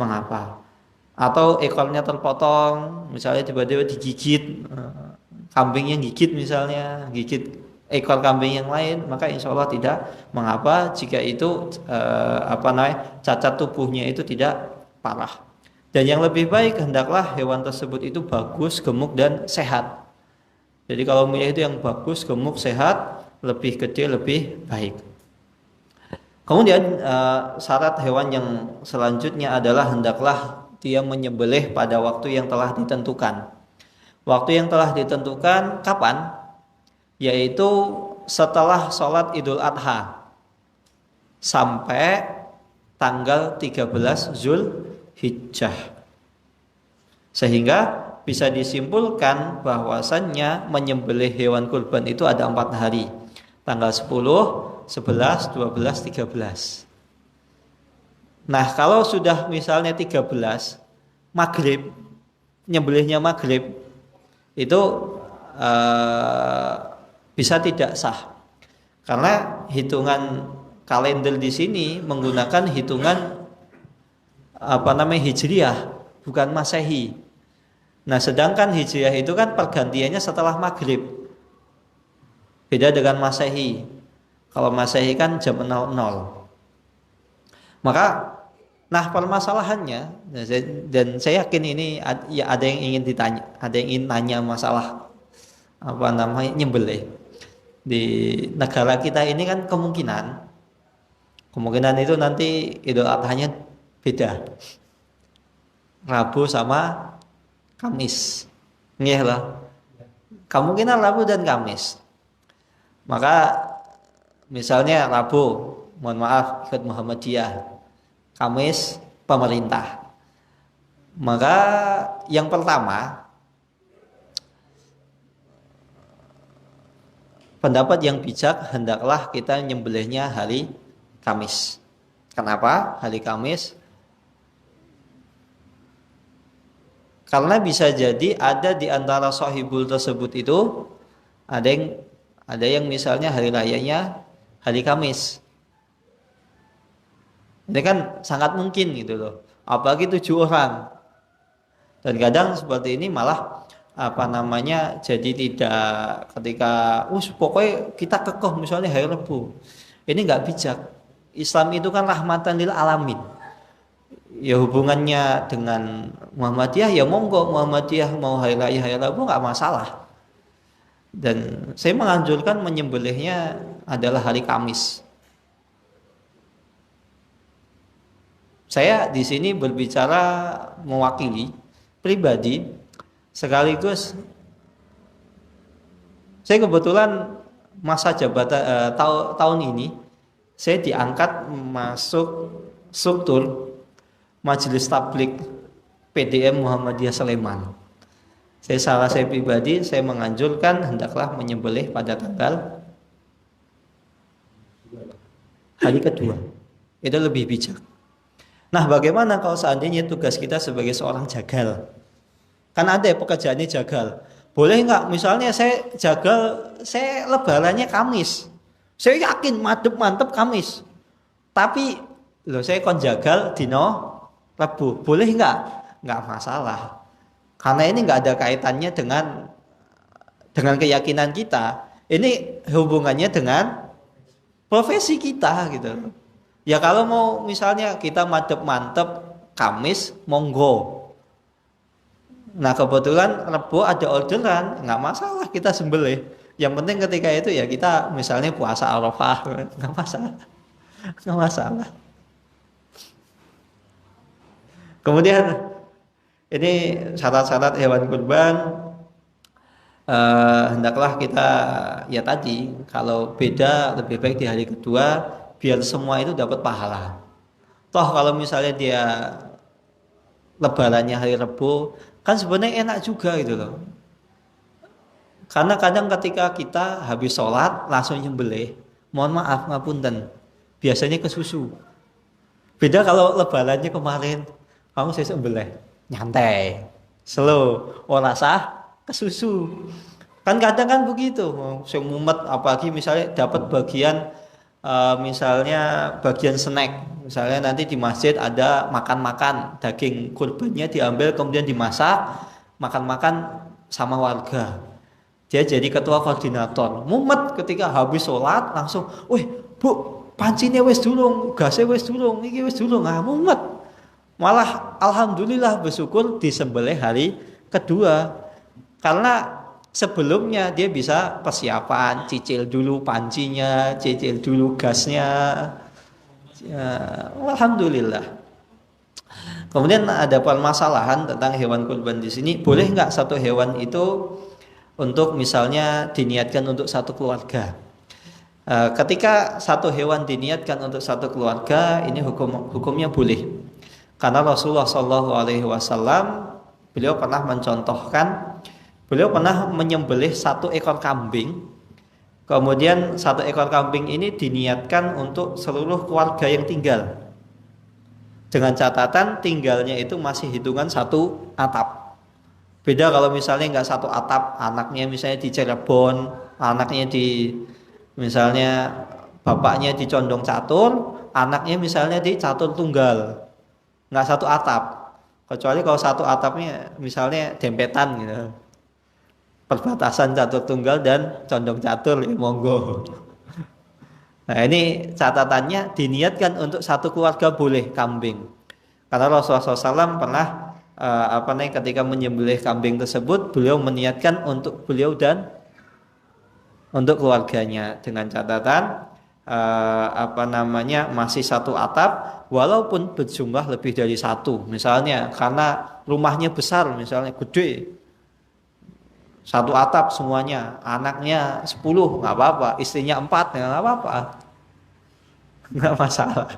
mengapa. Atau ekornya terpotong, misalnya tiba-tiba digigit, kambingnya gigit ekor kambing yang lain, maka insya Allah tidak mengapa jika itu cacat tubuhnya itu tidak parah. Dan yang lebih baik hendaklah hewan tersebut itu bagus, gemuk dan sehat. Jadi kalau punya itu yang bagus, gemuk, sehat, lebih gede, lebih baik. Kemudian syarat hewan yang selanjutnya adalah hendaklah dia menyembelih pada waktu yang telah ditentukan. Waktu yang telah ditentukan kapan? Yaitu setelah sholat Idul Adha sampai tanggal 13 Zulhijjah. Sehingga bisa disimpulkan bahwasannya menyembelih hewan kurban itu ada 4 hari. Tanggal 10, 11, 12, 13. Nah kalau sudah misalnya 13 maghrib, nyembelihnya maghrib, itu bisa tidak sah. Karena hitungan kalender di sini menggunakan hitungan Hijriyah, bukan Masehi. Nah sedangkan Hijriyah itu kan pergantiannya setelah maghrib, beda dengan Masehi. Kalau Masehi kan jam 00. Maka Nah, permasalahannya, dan saya yakin ini ya ada yang ingin ditanya, ada yang ingin tanya masalah apa namanya nyembelih di negara kita ini kan kemungkinan itu nanti Idul Adhanya beda, Rabu sama Kamis, nggih lah, kemungkinan Rabu dan Kamis. Maka misalnya Rabu, mohon maaf ikut Muhammadiyah, Kamis pemerintah. Maka yang pertama, pendapat yang bijak hendaklah kita nyembelihnya hari Kamis. Kenapa hari Kamis? Karena bisa jadi ada di antara sahibul tersebut itu ada yang misalnya hari rayanya hari Kamis. Ini kan sangat mungkin gitu loh. Apalagi 7 orang. Dan kadang seperti ini malah apa namanya jadi tidak ketika pokoknya kita kekeh misalnya hari Rabu. Ini nggak bijak. Islam itu kan rahmatan lil alamin. Ya hubungannya dengan Muhammadiyah ya monggo, Muhammadiyah mau hari raya hari Rabu nggak masalah. Dan saya menganjurkan menyembelihnya adalah hari Kamis. Saya di sini berbicara mewakili pribadi, sekaligus saya kebetulan masa jabatan tahun ini saya diangkat masuk struktur Majelis Tablik PDM Muhammadiyah Sleman. Saya pribadi saya menganjurkan hendaklah menyembelih pada tanggal hari kedua. Itu lebih bijak. Nah, bagaimana kalau seandainya tugas kita sebagai seorang jagal? Kan ada ya pekerjaannya jagal. Boleh nggak? Misalnya saya jagal, saya lebarannya Kamis. Saya yakin mantep Kamis. Tapi saya kon jagal dino Rabu. Boleh nggak? Nggak masalah. Karena ini nggak ada kaitannya dengan keyakinan kita. Ini hubungannya dengan profesi kita gitu. Ya kalau mau misalnya kita mantep Kamis, monggo. Nah kebetulan Rebo ada orderan, nggak masalah kita sembelih. Yang penting ketika itu ya kita misalnya puasa Arafah, nggak masalah. Kemudian ini syarat-syarat hewan kurban, hendaklah kita ya tadi kalau beda lebih baik di hari kedua biar semua itu dapat pahala. Toh kalau misalnya dia lebarannya hari Rebo kan sebenarnya enak juga gitu loh. Karena kadang ketika kita habis sholat langsung nyembelih, mohon maaf ngapunten, biasanya kesusu. Beda kalau lebarannya kemarin, kamu saya sembelih, nyantai, slow, rasa kesusu. Kan kadang kan begitu, saya mumet apalagi misalnya dapat bagian misalnya bagian snack, misalnya nanti di masjid ada makan-makan daging kurbannya diambil kemudian dimasak makan-makan sama warga, dia jadi ketua koordinator, mumet ketika habis sholat langsung, wih bu pancinya wis durung, gasnya wis durung, ini wis durung, mumet, malah alhamdulillah bersyukur disembelih hari kedua karena sebelumnya dia bisa persiapan, cicil dulu pancinya, cicil dulu gasnya. Ya, alhamdulillah. Kemudian ada permasalahan tentang hewan kurban di sini. Boleh nggak satu hewan itu untuk misalnya diniatkan untuk satu keluarga? Ketika satu hewan diniatkan untuk satu keluarga, ini hukumnya boleh. Karena Rasulullah SAW beliau pernah mencontohkan. Beliau pernah menyembelih 1 ekor kambing. Kemudian 1 ekor kambing ini diniatkan untuk seluruh keluarga yang tinggal. Dengan catatan tinggalnya itu masih hitungan 1 atap. Beda kalau misalnya nggak 1 atap, anaknya misalnya di Cirebon, anaknya di misalnya bapaknya di Condong Catur, anaknya misalnya di Catur Tunggal. Nggak 1 atap. Kecuali kalau 1 atapnya misalnya dempetan gitu. Perbatasan Catur Tunggal dan Condong Catur ya monggo. Nah ini catatannya diniatkan untuk 1 keluarga boleh kambing. Karena Rasulullah SAW pernah ketika menyembelih kambing tersebut, beliau meniatkan untuk beliau dan untuk keluarganya dengan catatan masih satu atap walaupun berjumlah lebih dari satu, misalnya karena rumahnya besar, misalnya gede, satu atap semuanya, anaknya 10 nggak apa-apa, istrinya 4 nggak apa-apa, nggak masalah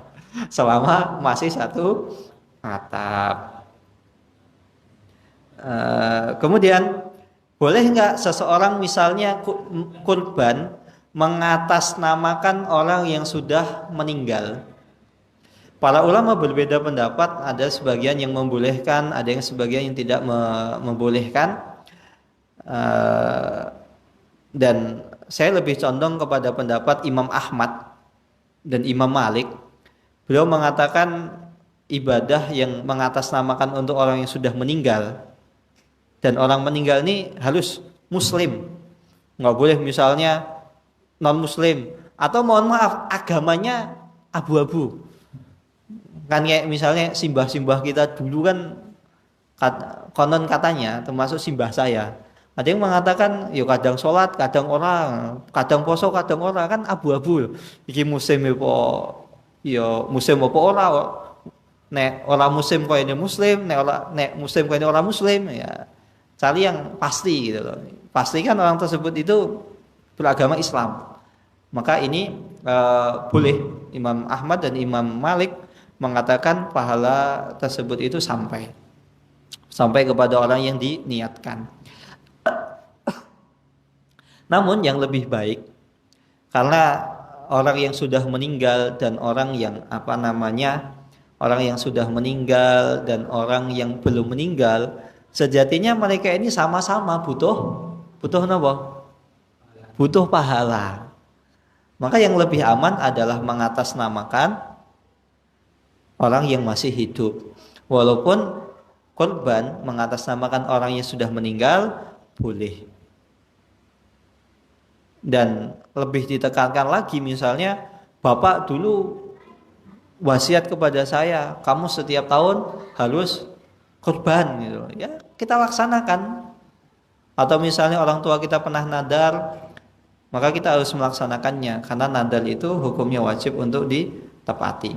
selama masih satu atap. Kemudian boleh nggak seseorang misalnya kurban mengatasnamakan orang yang sudah meninggal? Para ulama berbeda pendapat, ada sebagian yang membolehkan, ada yang sebagian yang tidak membolehkan. Dan saya lebih condong kepada pendapat Imam Ahmad dan Imam Malik. Beliau mengatakan ibadah yang mengatasnamakan untuk orang yang sudah meninggal, dan orang meninggal ini harus muslim, nggak boleh misalnya non muslim, atau mohon maaf agamanya abu-abu. Kan kayak misalnya simbah-simbah kita dulu kan konon katanya, termasuk simbah saya, ada yang mengatakan ya kadang sholat, kadang orang, kadang poso, kadang orang, kan abu-abu. Iki musim apa ya musim apa ora, nek orang musim kok ini muslim, nek musim kok ini orang muslim, ya cari yang pasti gitu loh. Pastikan orang tersebut itu beragama Islam. Maka ini boleh. Imam Ahmad dan Imam Malik mengatakan pahala tersebut itu sampai kepada orang yang diniatkan. Namun yang lebih baik, karena orang yang sudah meninggal dan orang yang sudah meninggal dan orang yang belum meninggal, sejatinya mereka ini sama-sama butuh apa? Butuh pahala. Maka yang lebih aman adalah mengatasnamakan orang yang masih hidup. Walaupun korban mengatasnamakan orang yang sudah meninggal boleh. Dan lebih ditekankan lagi, misalnya bapak dulu wasiat kepada saya, kamu setiap tahun harus korban gitu. Ya, kita laksanakan. Atau misalnya orang tua kita pernah nadar, maka kita harus melaksanakannya, karena nadar itu hukumnya wajib untuk ditepati.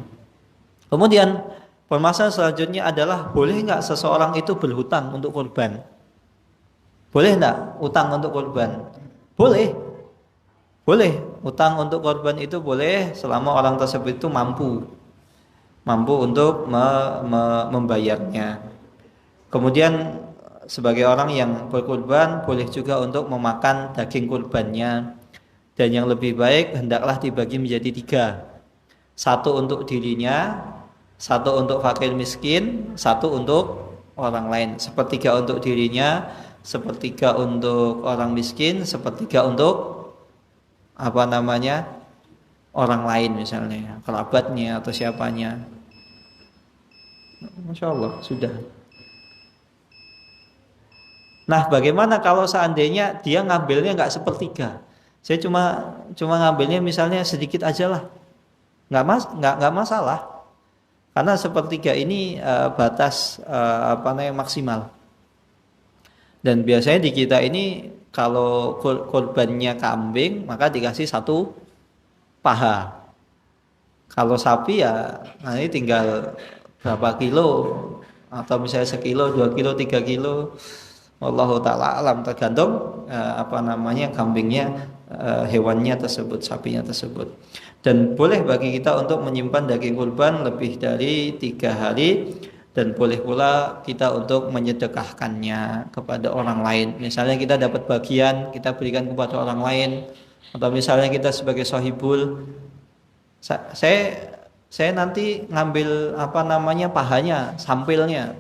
Kemudian permasalahan selanjutnya adalah boleh nggak seseorang itu berhutang untuk korban? Boleh nggak utang untuk korban? Boleh. Utang untuk korban itu boleh selama orang tersebut itu mampu untuk membayarnya. Kemudian sebagai orang yang berkurban boleh juga untuk memakan daging kurbannya, dan yang lebih baik hendaklah dibagi menjadi 3, 1 untuk dirinya, 1 untuk fakir miskin, 1 untuk orang lain. 1/3 untuk dirinya, 1/3 untuk orang miskin, 1/3 untuk orang lain, misalnya kerabatnya atau siapanya. Masya Allah, sudah. Nah, bagaimana kalau seandainya dia ngambilnya nggak 1/3? Saya cuma ngambilnya misalnya sedikit aja lah, nggak masalah, karena 1/3 ini batas maksimal. Dan biasanya di kita ini kalau korbannya kambing maka dikasih 1 paha. Kalau sapi ya nanti tinggal berapa kilo, atau misalnya 1 kilo, 2 kilo, 3 kilo. Wallahu ta'ala alam, tergantung kambingnya, hewannya tersebut, sapinya tersebut. Dan boleh bagi kita untuk menyimpan daging kurban lebih dari 3 hari, dan boleh pula kita untuk menyedekahkannya kepada orang lain. Misalnya kita dapat bagian, kita berikan kepada orang lain, atau misalnya kita sebagai sahibul, saya nanti ngambil pahanya, sampilnya,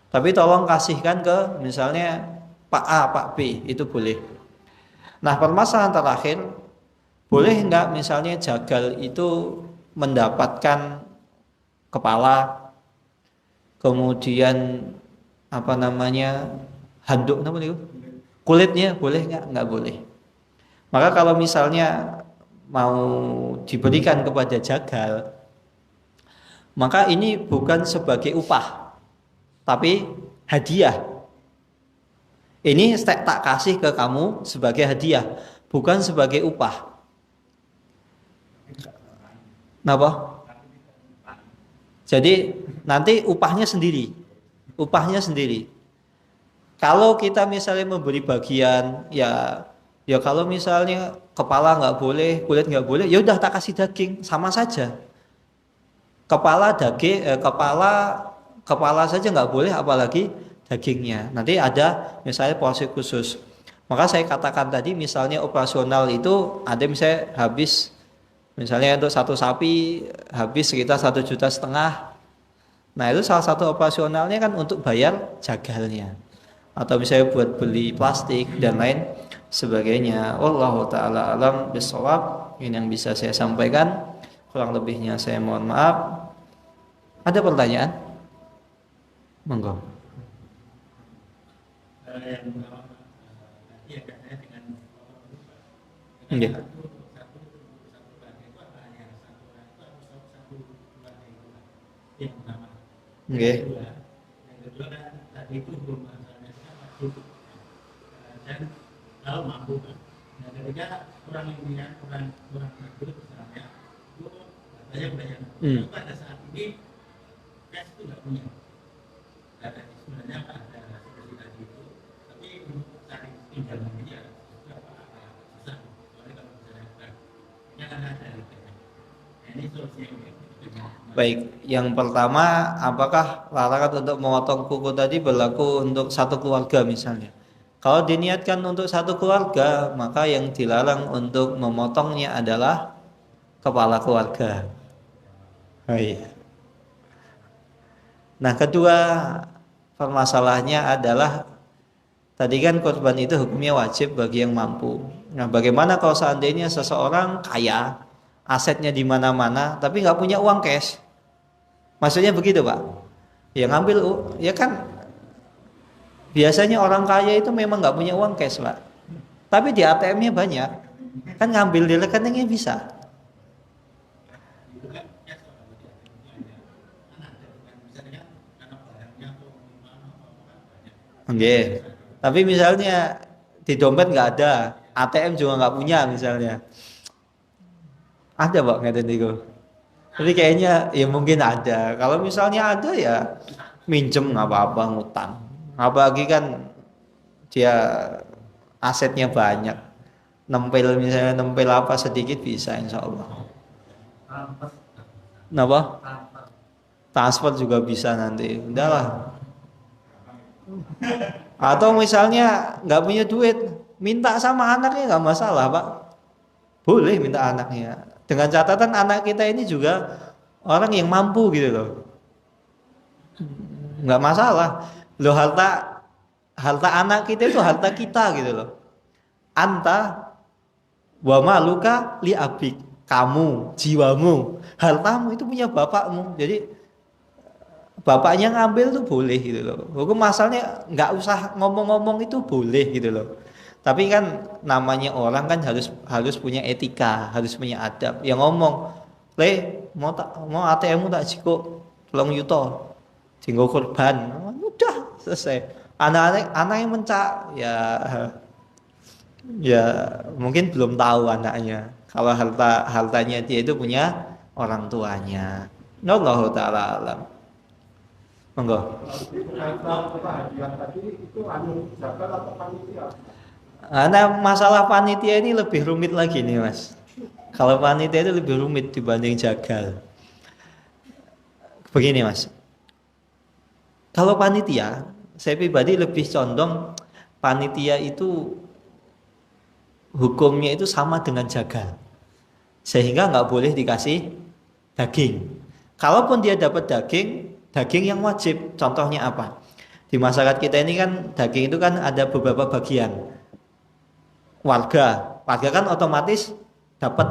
tapi tolong kasihkan ke misalnya Pak A, Pak B, itu boleh. Nah, permasalahan terakhir, boleh enggak misalnya jagal itu mendapatkan kepala, kemudian handuk kulitnya, boleh enggak? Enggak boleh. Maka kalau misalnya mau diberikan kepada jagal, maka ini bukan sebagai upah, tapi hadiah. Ini tak kasih ke kamu sebagai hadiah, bukan sebagai upah. Kenapa? Jadi nanti upahnya sendiri. Upahnya sendiri. Kalau kita misalnya memberi bagian, ya kalau misalnya kepala nggak boleh, kulit nggak boleh, ya udah tak kasih daging, sama saja. Kepala daging, kepala saja nggak boleh, apalagi dagingnya. Nanti ada misalnya porsi khusus. Maka saya katakan tadi, misalnya operasional itu ada misalnya habis, misalnya untuk satu sapi habis sekitar 1,5 juta. Nah itu salah satu operasionalnya kan untuk bayar jagalnya, atau misalnya buat beli plastik dan lain sebagainya. Wallahu taala alam bisawab. Ini yang bisa saya sampaikan. Kurang lebihnya saya mohon maaf. Ada pertanyaan? Monggo. Nggih. Nggih. Yang kedua kan tadi itu belum masalahnya kan wajib dan kalau mampu kan. Yang ketiga kurang lingkungan, kurang mampu misalnya itu banyak. Tapi pada saat ini cash itu nggak punya. Ada sebenarnya ada seperti tadi itu, tapi untuk cari pinjaman ini ya susah. Soalnya kalau misalnya ini kan ada. Ini solusinya. Baik, yang pertama, apakah larangan untuk memotong kuku tadi berlaku untuk satu keluarga misalnya? Kalau diniatkan untuk satu keluarga, maka yang dilarang untuk memotongnya adalah kepala keluarga. Oh iya. Nah, kedua permasalahannya adalah tadi kan korban itu hukumnya wajib bagi yang mampu. Nah, bagaimana kalau seandainya seseorang kaya, asetnya di mana-mana, tapi nggak punya uang cash? Maksudnya begitu Pak? Ya ngambil, ya kan biasanya orang kaya itu memang nggak punya uang cash Pak. Tapi di ATM-nya banyak, kan ngambil di rekeningnya bisa. Oke. Tapi misalnya di dompet nggak ada, ATM juga nggak punya misalnya. Ada Pak ngeten niku. Tapi kayaknya ya mungkin ada. Kalau misalnya ada ya minjem nggak apa-apa, ngutang. Apalagi kan dia asetnya banyak. Nempel apa sedikit bisa insya Allah. Kenapa? Transfer juga bisa nanti. Udahlah. Atau misalnya nggak punya duit, minta sama anaknya nggak masalah Pak. Boleh minta anaknya. Dengan catatan anak kita ini juga orang yang mampu gitu loh. Nggak masalah. Loh harta anak kita itu harta kita gitu loh. Anta wa maluka li abik. Kamu, jiwamu, hartamu itu punya bapakmu. Jadi bapaknya ngambil tuh boleh gitu loh. Hukum asalnya nggak usah ngomong-ngomong itu boleh gitu loh. Tapi kan namanya orang kan harus punya etika, harus punya adab. Yang ngomong, mau ATM-mu tak jiko 2 juta, tinggal korban, udah selesai. Anak yang mencak, ya mungkin belum tahu anaknya. Kalau hartanya dia itu punya orang tuanya. Wallahu taala alam. Monggo. Nah, masalah panitia ini lebih rumit lagi nih Mas. Kalau panitia itu lebih rumit dibanding jagal. Begini Mas, kalau panitia, saya pribadi lebih condong panitia itu hukumnya itu sama dengan jagal, sehingga nggak boleh dikasih daging. Kalaupun dia dapat daging yang wajib. Contohnya apa? Di masyarakat kita ini kan daging itu kan ada beberapa bagian. Warga kan otomatis dapat.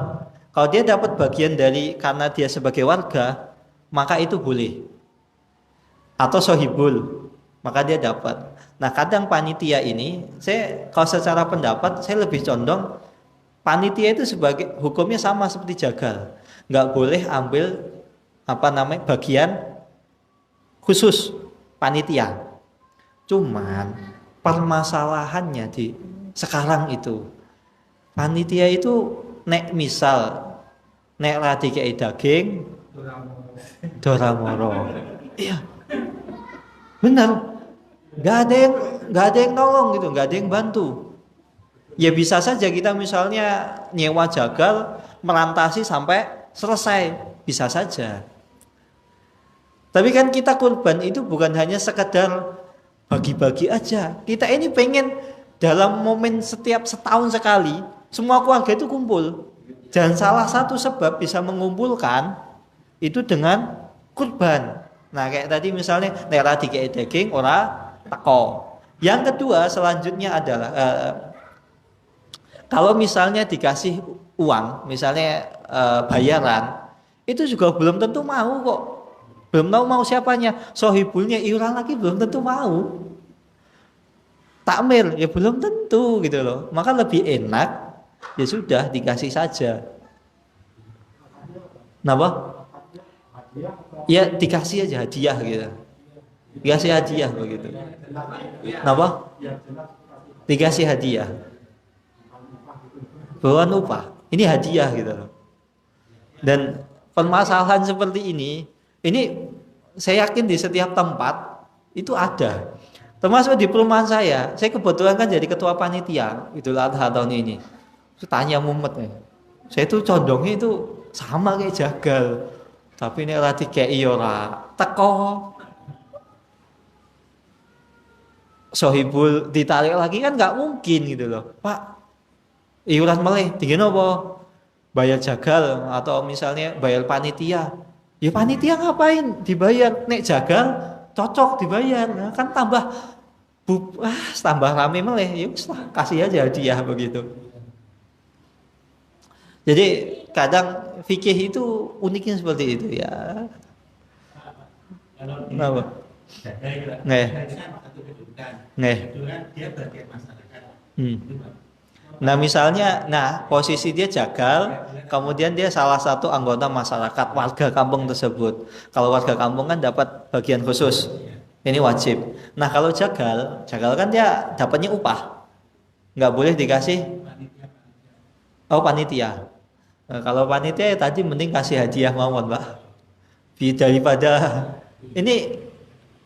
Kalau dia dapat bagian dari karena dia sebagai warga, maka itu boleh. Atau sohibul, maka dia dapat. Nah kadang panitia ini, kalau secara pendapat saya lebih condong panitia itu sebagai hukumnya sama seperti jagal, nggak boleh ambil bagian khusus panitia. Cuman permasalahannya di sekarang itu panitia itu nek misal nek lagi kayak daging doramoro. Iya. Benar. Nggak ada yang nolong gitu, nggak ada yang bantu. Ya bisa saja kita misalnya nyewa jagal melantasi sampai selesai, bisa saja. Tapi kan kita kurban itu bukan hanya sekedar bagi-bagi aja. Kita ini pengen dalam momen setiap setahun sekali semua keluarga itu kumpul. Dan salah satu sebab bisa mengumpulkan itu dengan kurban. Nah kayak tadi misalnya nera dikei daging ora teko. Yang kedua selanjutnya adalah kalau misalnya dikasih uang, misalnya bayaran, itu juga belum tentu mau kok. Belum tahu mau siapanya. Sohibulnya iuran lagi belum tentu mau. Takmir ya belum tentu gitu loh. Maka lebih enak ya sudah dikasih saja. Kenapa? Ya dikasih aja hadiah gitu. Dikasih hadiah begitu. Kenapa? Dikasih hadiah. Bukan upah. Ini hadiah gitu loh. Dan permasalahan seperti ini saya yakin di setiap tempat itu ada. Termasuk di perumahan saya kebetulan kan jadi ketua panitia Idul Adha tahun ini. Saya tanya mumet nih. Saya itu condongnya itu sama kayak jagal. Tapi ini latih kayak iora teko. Sohibul ditarik lagi kan nggak mungkin gitu loh. Pak, iuran meleh tinggi apa? Bayar jagal atau misalnya bayar panitia. Ya panitia ngapain dibayar? Nek jagal cocok dibayar. Nah, kan tambah rame meleh. Ya kasih aja hadiah begitu. Jadi kadang fikih itu uniknya seperti itu ya. Kenapa? Nggak. Dia bagian masyarakat. Nah misalnya, posisi dia jagal, kemudian dia salah satu anggota masyarakat warga kampung tersebut. Kalau warga kampung kan dapat bagian khusus, ini wajib. Nah kalau jagal kan dia dapatnya upah, nggak boleh dikasih. Oh panitia. Nah, kalau panitia ya tadi mending kasih hadiah mawon Pak. Daripada ini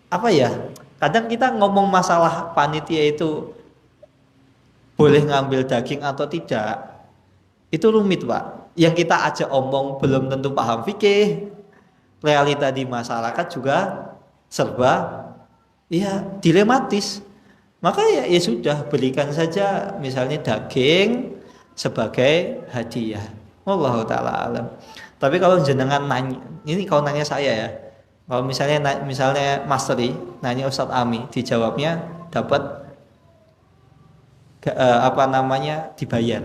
apa ya? Kadang kita ngomong masalah panitia itu boleh ngambil daging atau tidak, itu rumit Pak. Yang kita ajak omong belum tentu paham fikih. Realita di masyarakat juga serba dilematis. Maka ya sudah berikan saja misalnya daging sebagai hadiah. Wallahu taala alam. Tapi kalau jenengan nanya, ini kalau nanya saya ya. Kalau misalnya Masteri nanya Ustadz Ami, dijawabnya dapat dibayar,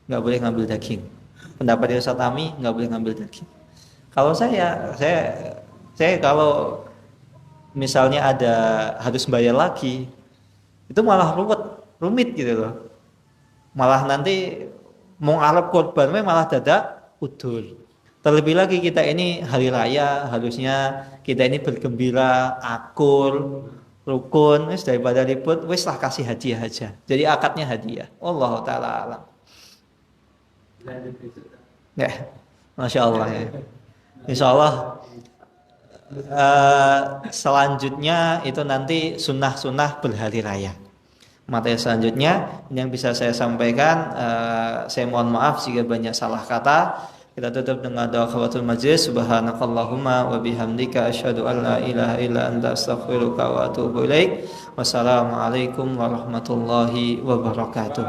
nggak boleh ngambil daging. Pendapat Ustadz Ami nggak boleh ngambil daging. Kalau saya kalau misalnya ada harus bayar lagi, itu malah rumit gitu loh. Malah nanti mau ngarep korban malah dadak udul. Terlebih lagi kita ini hari raya, harusnya kita ini bergembira, akur, rukun, daripada ribut, lah kasih hadiah aja. Jadi akadnya hadiah. Wallahu taala alam. Ya, masya Allah ya. Insya Allah selanjutnya itu nanti sunnah berhari raya. Materi selanjutnya yang bisa saya sampaikan, saya mohon maaf jika banyak salah kata. Kita tutup dengan doa khawatul majlis. Subhanakallahumma wa bihamdika asyhadu an la ilaha illa anta astaghfiruka wa atubu ilaik. Wassalamualaikum warahmatullahi wabarakatuh.